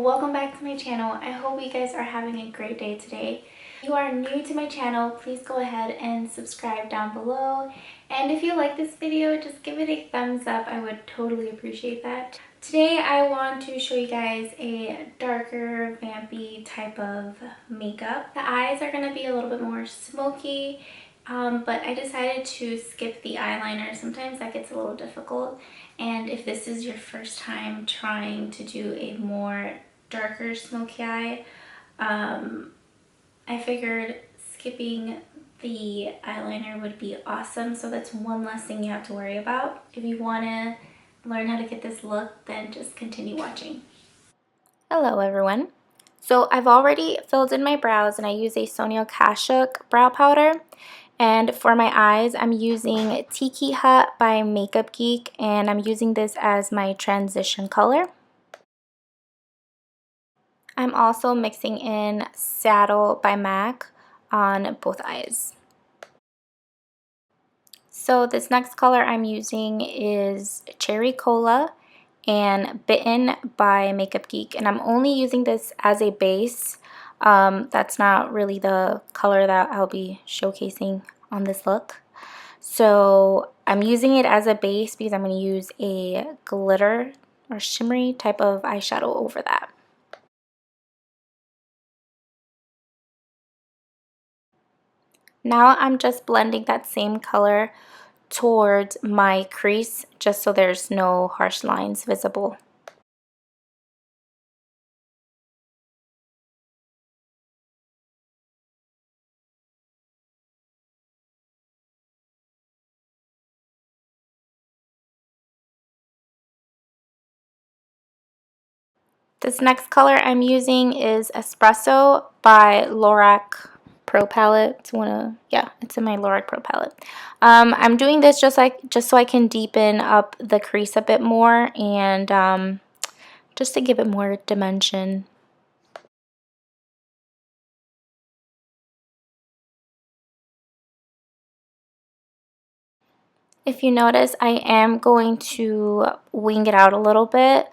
welcome back to my channel. I hope you guys are having a great day today. If you are new to my channel, please go ahead and subscribe down below. And if you like this video, just give it a thumbs up. I would totally appreciate that. Today I want to show you guys a darker, vampy type of makeup. The eyes are going to be a little bit more smoky. But I decided to skip the eyeliner. Sometimes that gets a little difficult, and if this is your first time trying to do a more darker smoky eye, I figured skipping the eyeliner would be awesome. So that's one less thing you have to worry about. If you want to learn how to get this look, then just continue watching. Hello everyone. So I've already filled in my brows and I use a Sonia Kashuk brow powder. And for my eyes, I'm using Tiki Hut by Makeup Geek, and I'm using this as my transition color. I'm also mixing in Saddle by MAC on both eyes. So this next color I'm using is Cherry Cola and Bitten by Makeup Geek, and I'm only using this as a base. That's not really the color that I'll be showcasing on this look. So I'm using it as a base because I'm going to use a glitter or shimmery type of eyeshadow over that. Now I'm just blending that same color towards my crease just so there's no harsh lines visible. This next color I'm using is Espresso by Lauder Pro palette. It's it's in my Lauder Pro palette. I'm doing this just so I can deepen up the crease a bit more and just to give it more dimension. If you notice, I am going to wing it out a little bit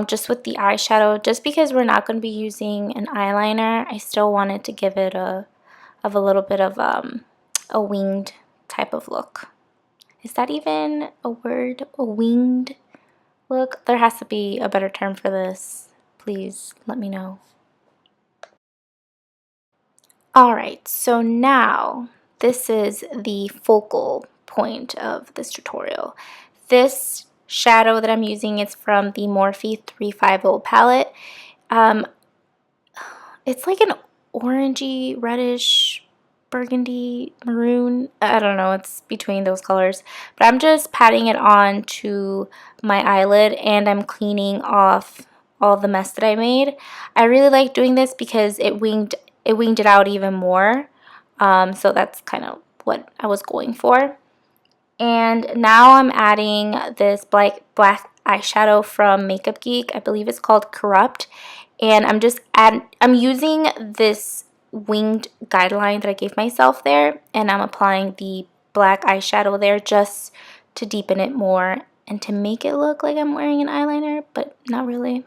just with the eyeshadow, just because we're not going to be using an eyeliner. I still wanted to give it a little bit of a winged type of look. Is that even a word? A winged look? There has to be a better term for this. Please let me know. Alright, so now this is the focal point of this tutorial. This shadow that I'm using is from the Morphe 350 palette. It's like an orangey, reddish, burgundy, maroon. I don't know, it's between those colors. But I'm just patting it on to my eyelid and I'm cleaning off all the mess that I made. I really like doing this because it winged it out even more. So that's kind of what I was going for. And now I'm adding this black eyeshadow from Makeup Geek. I believe it's called Corrupt. And I'm using this winged guideline that I gave myself there, and I'm applying the black eyeshadow there just to deepen it more and to make it look like I'm wearing an eyeliner, but not really.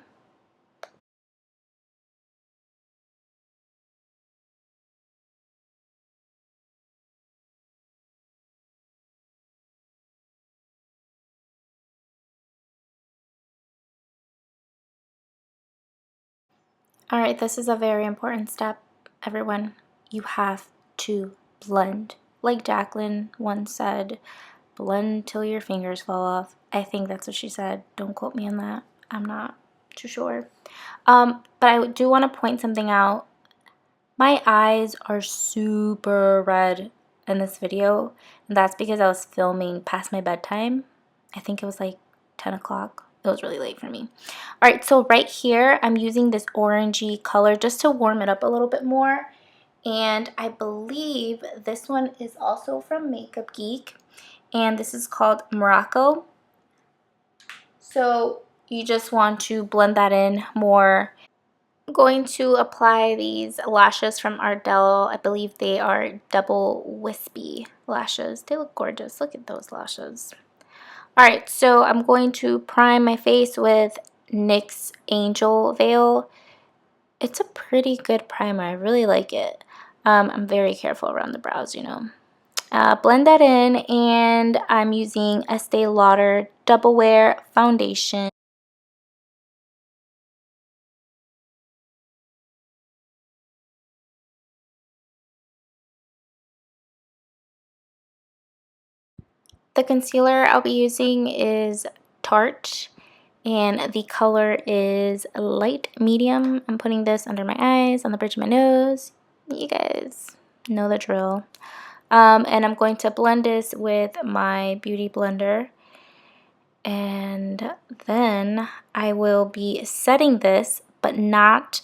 Alright, this is a very important step, everyone. You have to blend. Like Jacqueline once said, blend till your fingers fall off. I think that's what she said. Don't quote me on that. I'm not too sure. But I do want to point something out. My eyes are super red in this video, and that's because I was filming past my bedtime. I think it was like 10 o'clock. It was really late for me. Alright, so right here, I'm using this orangey color just to warm it up a little bit more. And I believe this one is also from Makeup Geek. And this is called Morocco. So you just want to blend that in more. I'm going to apply these lashes from Ardell. I believe they are double wispy lashes. They look gorgeous. Look at those lashes. Alright, so I'm going to prime my face with NYX Angel Veil. It's a pretty good primer. I really like it. I'm very careful around the brows, you know. Blend that in, and I'm using Estee Lauder Double Wear Foundation. The concealer I'll be using is Tarte, and the color is light medium. I'm putting this under my eyes, on the bridge of my nose. You guys know the drill. And I'm going to blend this with my beauty blender. And then I will be setting this, but not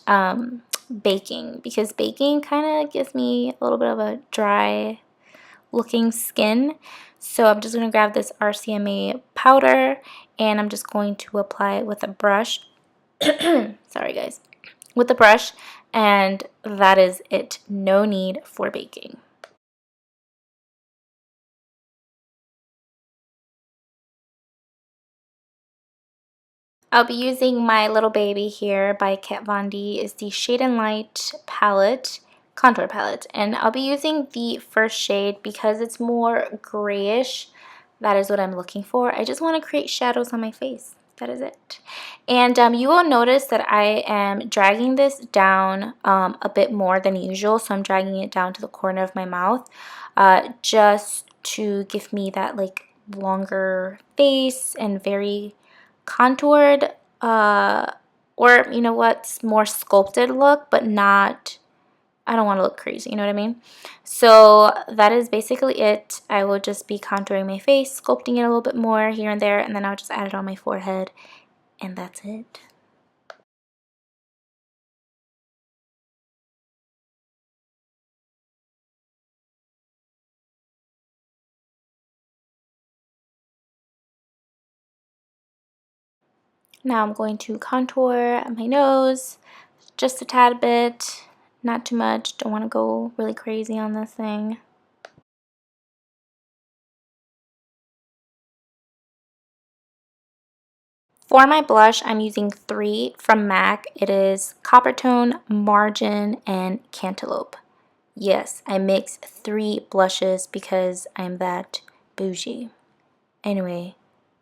baking, because baking kind of gives me a little bit of a dry looking skin. So I'm just going to grab this Rcma powder, and I'm just going to apply it with a brush. Sorry guys. With the brush, and that is it. No need for baking. I'll be using my little baby here by Kat Von D. It's the Shade and Light palette, contour palette, and I'll be using the first shade because it's more grayish. That is what I'm looking for. I just want to create shadows on my face. That is it. And you will notice that I am dragging this down a bit more than usual. So I'm dragging it down to the corner of my mouth just to give me that like longer face and very contoured or you know what's more sculpted look, but not, I don't want to look crazy, you know what I mean? So that is basically it. I will just be contouring my face, sculpting it a little bit more here and there, and then I'll just add it on my forehead, and that's it. Now I'm going to contour my nose just a tad bit, not too much. Don't want to go really crazy on this thing. For my blush, I'm using 3 from MAC. It is Coppertone, Margin, and Cantaloupe. Yes, I mix 3 blushes because I'm that bougie. Anyway,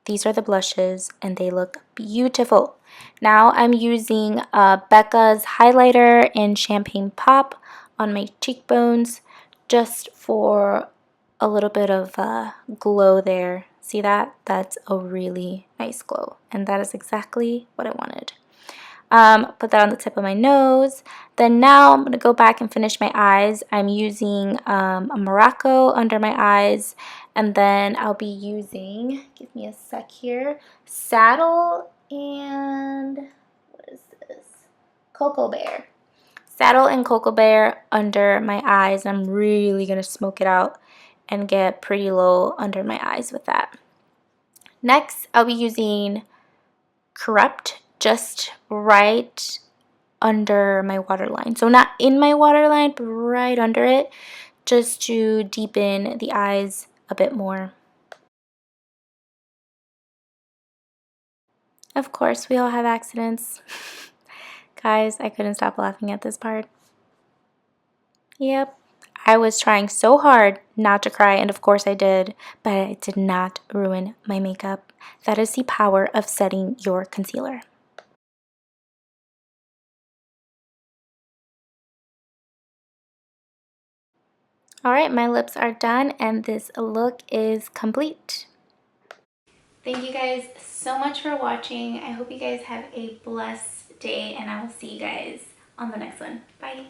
these are the blushes and they look beautiful. Now I'm using Becca's highlighter in Champagne Pop on my cheekbones just for a little bit of glow there. See that? That's a really nice glow, and that is exactly what I wanted. Put that on the tip of my nose. Then now I'm going to go back and finish my eyes. I'm using a Morocco under my eyes, and then I'll be using, give me a sec here, Saddle and, what is this? Cocoa Bear. Saddle and Cocoa Bear under my eyes. I'm really going to smoke it out and get pretty low under my eyes with that. Next, I'll be using Corrupt just right under my waterline. So not in my waterline, but right under it, just to deepen the eyes a bit more. Of course, we all have accidents. Guys, I couldn't stop laughing at this part. Yep. I was trying so hard not to cry, and of course I did, but it did not ruin my makeup. That is the power of setting your concealer. Alright, my lips are done, and this look is complete. Thank you guys so much for watching. I hope you guys have a blessed day, and I will see you guys on the next one. Bye.